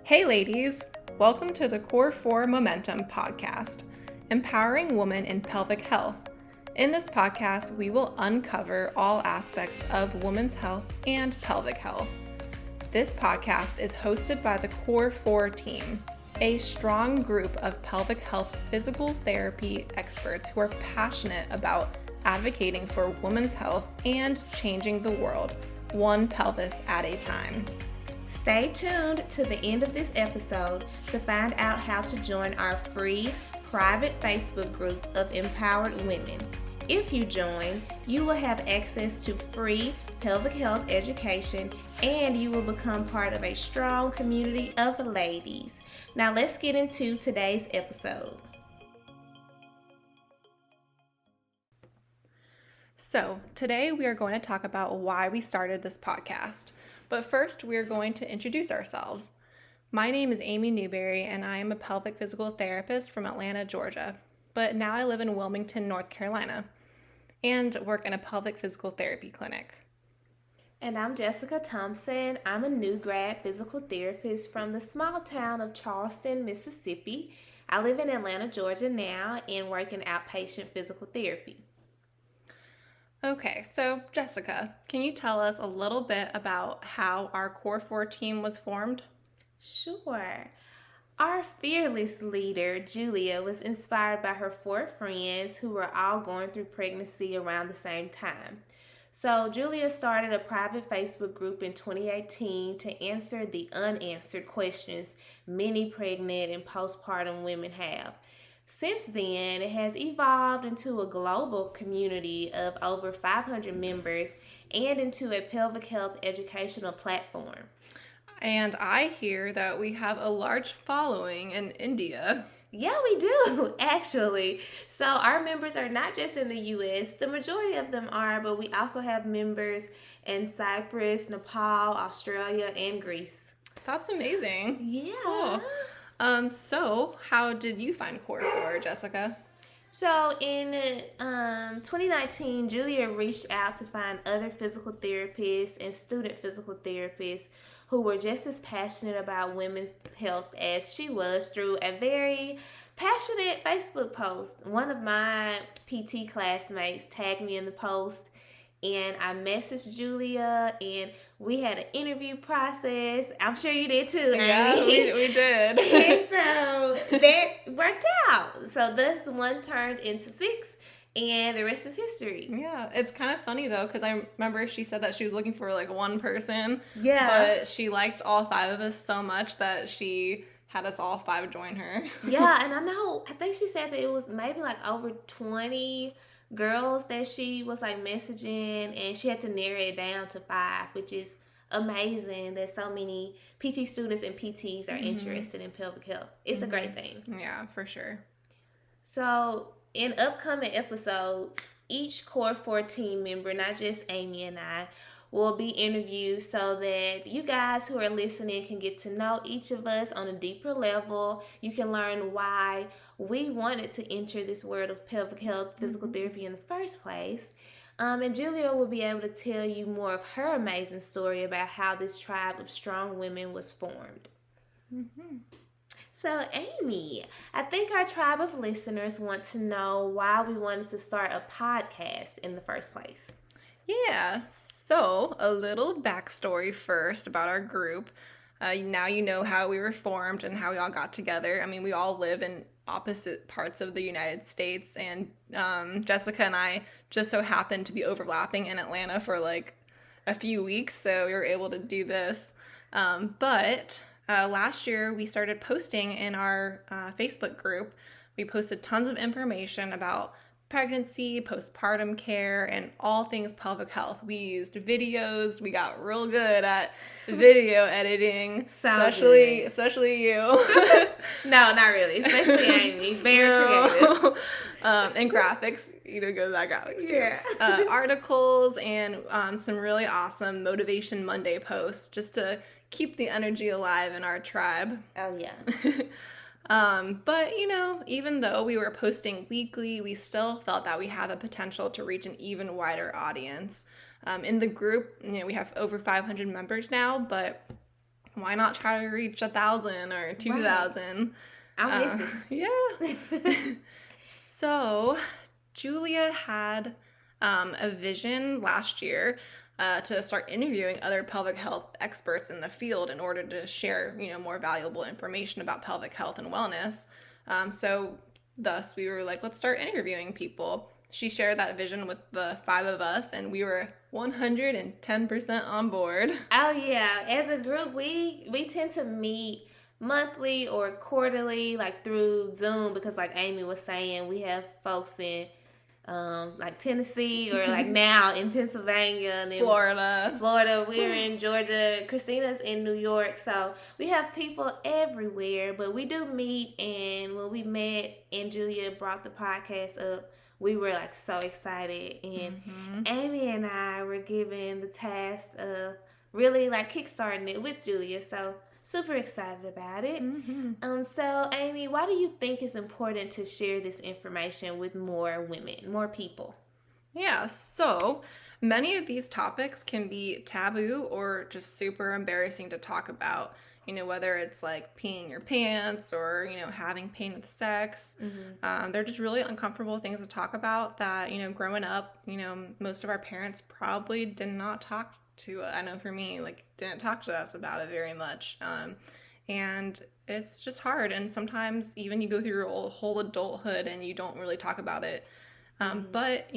Hey ladies, welcome to the Core 4 Momentum podcast, empowering women in pelvic health. In this podcast, we will uncover all aspects of women's health and pelvic health. This podcast is hosted by the Core 4 team, a strong group of pelvic health physical therapy experts who are passionate about advocating for women's health and changing the world, one pelvis at a time. Stay tuned to the end of this episode to find out how to join our free private Facebook group of empowered women. If you join, you will have access to free pelvic health education and you will become part of a strong community of ladies. Now let's get into today's episode. So, today we are going to talk about why we started this podcast. But first, we are going to introduce ourselves. My name is Amy Newberry, and I am a pelvic physical therapist from Atlanta, Georgia. But now I live in Wilmington, North Carolina, and work in a pelvic physical therapy clinic. And I'm Jessica Thompson. I'm a new grad physical therapist from the small town of Charleston, Mississippi. I live in Atlanta, Georgia now, and work in outpatient physical therapy. Okay, so Jessica, can you tell us a little bit about how our Core 4 team was formed? Sure. Our fearless leader, Julia, was inspired by her 4 friends who were all going through pregnancy around the same time. So Julia started a private Facebook group in 2018 to answer the unanswered questions many pregnant and postpartum women have. Since then, it has evolved into a global community of over 500 members and into a pelvic health educational platform. And I hear that we have a large following in India. Yeah, we do, actually. So our members are not just in the U.S. The majority of them are, but we also have members in Cyprus, Nepal, Australia, and Greece. That's amazing. Yeah. Cool. So how did you find Core 4, Jessica? So in 2019, Julia reached out to find other physical therapists and student physical therapists who were just as passionate about women's health as she was through a very passionate Facebook post. One of my PT classmates tagged me in the post, and I messaged Julia, and we had an interview process. I'm sure you did too, Amy. Yeah, we did. And so that worked out. So thus 1 turned into 6, and the rest is history. Yeah, it's kind of funny though, because I remember she said that she was looking for like one person. Yeah. But she liked all 5 of us so much that she had us all 5 join her. Yeah, and I think she said that it was maybe like over 20 girls that she was like messaging, and she had to narrow it down to 5, which is amazing that so many PT students and PTs are interested in pelvic health. It's a great thing. Yeah, for sure. So in upcoming episodes, each Core 4 team member, not just Amy and I, will be interviewed so that you guys who are listening can get to know each of us on a deeper level. You can learn why we wanted to enter this world of pelvic health physical therapy in the first place. And Julia will be able to tell you more of her amazing story about how this tribe of strong women was formed. So, Amy, I think our tribe of listeners want to know why we wanted to start a podcast in the first place. Yeah, so a little backstory first about our group. Now you know how we were formed and how we all got together. I mean, we all live in opposite parts of the United States, and Jessica and I just so happened to be overlapping in Atlanta for like a few weeks, so we were able to do this. But last year we started posting in our Facebook group. We posted tons of information about pregnancy, postpartum care, and all things pelvic health. We used videos. We got real good at video editing, especially you. No, not really. Especially Amy. Very creative. And graphics, goes that graphics too. Yeah. Articles and some really awesome Motivation Monday posts just to keep the energy alive in our tribe. Oh yeah. But even though we were posting weekly, we still felt that we had the potential to reach an even wider audience. In the group, we have over 500 members now, but why not try to reach 1,000 or 2,000? I'm with it. Yeah. So Julia had a vision last year to start interviewing other pelvic health experts in the field in order to share, more valuable information about pelvic health and wellness. So thus we were like, let's start interviewing people. She shared that vision with the 5 of us, and we were 110% on board. Oh yeah, as a group, we tend to meet monthly or quarterly, like through Zoom, because like Amy was saying, we have folks in like Tennessee, or like now in Pennsylvania, and then Florida. We're in Georgia. Christina's in New York. So we have people everywhere, but we do meet. And when we met and Julia brought the podcast up, we were like so excited. And Amy and I were given the task of really like kickstarting it with Julia. So super excited about it. So Amy, why do you think it's important to share this information with more women, more people? Yeah, so many of these topics can be taboo or just super embarrassing to talk about. Whether it's like peeing your pants or, having pain with sex. They're just really uncomfortable things to talk about that, growing up, most of our parents probably did not talk to, I know for me, like, didn't talk to us about it very much. And it's just hard. And sometimes even you go through your whole adulthood and you don't really talk about it. But,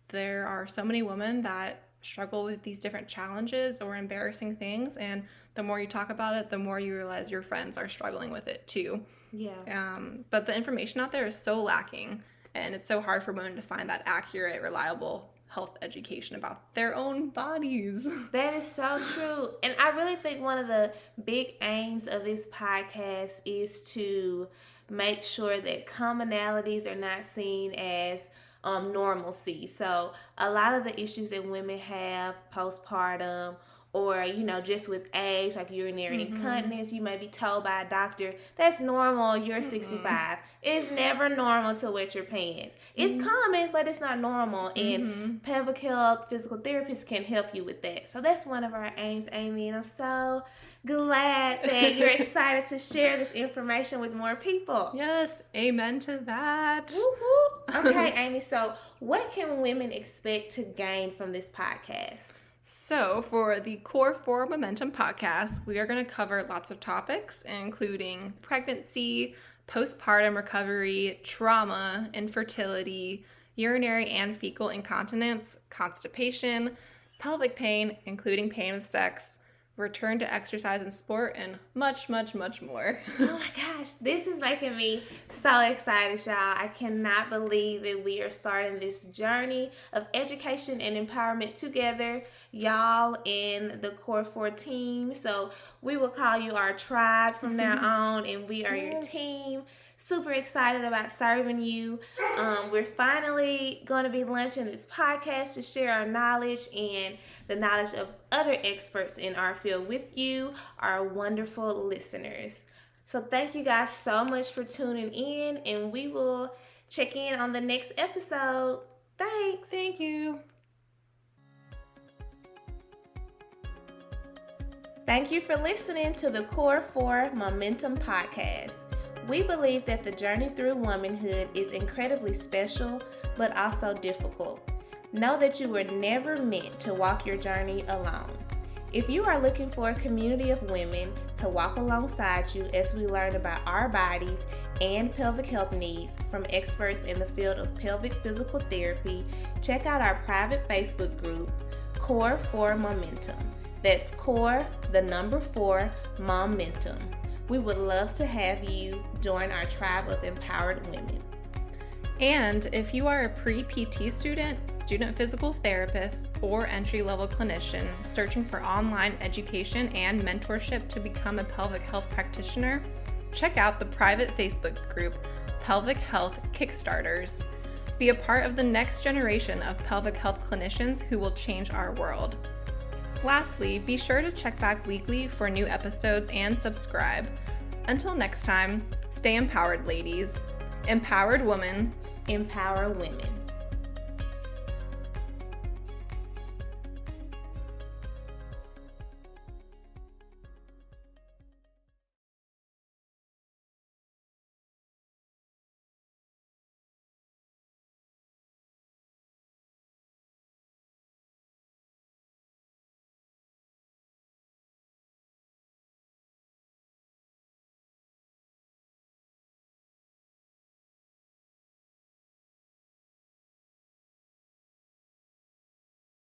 there are so many women that struggle with these different challenges or embarrassing things, and the more you talk about it, the more you realize your friends are struggling with it too. Yeah. But the information out there is so lacking, and it's so hard for women to find that accurate, reliable health education about their own bodies. That is so true. And I really think one of the big aims of this podcast is to make sure that commonalities are not seen as normalcy. So a lot of the issues that women have postpartum, or just with age, like urinary incontinence, you may be told by a doctor that's normal, you're 65. It's never normal to wet your pants. It's common, but it's not normal. And pelvic health physical therapists can help you with that. So that's one of our aims, Amy, and I'm so glad that you're excited to share this information with more people. Yes, amen to that. Woo-hoo. Okay, Amy, so what can women expect to gain from this podcast? So for the Core 4 Momentum podcast, we are going to cover lots of topics, including pregnancy, postpartum recovery, trauma, infertility, urinary and fecal incontinence, constipation, pelvic pain, including pain with sex, return to exercise and sport, and much, much, much more. Oh my gosh, this is making me so excited, y'all. I cannot believe that we are starting this journey of education and empowerment together, y'all in the Core 4 team. So we will call you our tribe from now on, and we are your team. Super excited about serving you. We're finally going to be launching this podcast to share our knowledge and the knowledge of other experts in our field with you, our wonderful listeners. So thank you guys so much for tuning in, and we will check in on the next episode. Thanks. Thank you. Thank you for listening to the Core 4 Momentum podcast. We believe that the journey through womanhood is incredibly special, but also difficult. Know that you were never meant to walk your journey alone. If you are looking for a community of women to walk alongside you as we learn about our bodies and pelvic health needs from experts in the field of pelvic physical therapy, check out our private Facebook group, Core 4 Momentum. That's Core, the number 4, Momentum. We would love to have you join our tribe of empowered women. And if you are a pre-PT student, student physical therapist, or entry-level clinician searching for online education and mentorship to become a pelvic health practitioner, check out the private Facebook group, Pelvic Health Kickstarters. Be a part of the next generation of pelvic health clinicians who will change our world. Lastly, be sure to check back weekly for new episodes and subscribe. Until next time, stay empowered, ladies. Empowered woman. Empower women.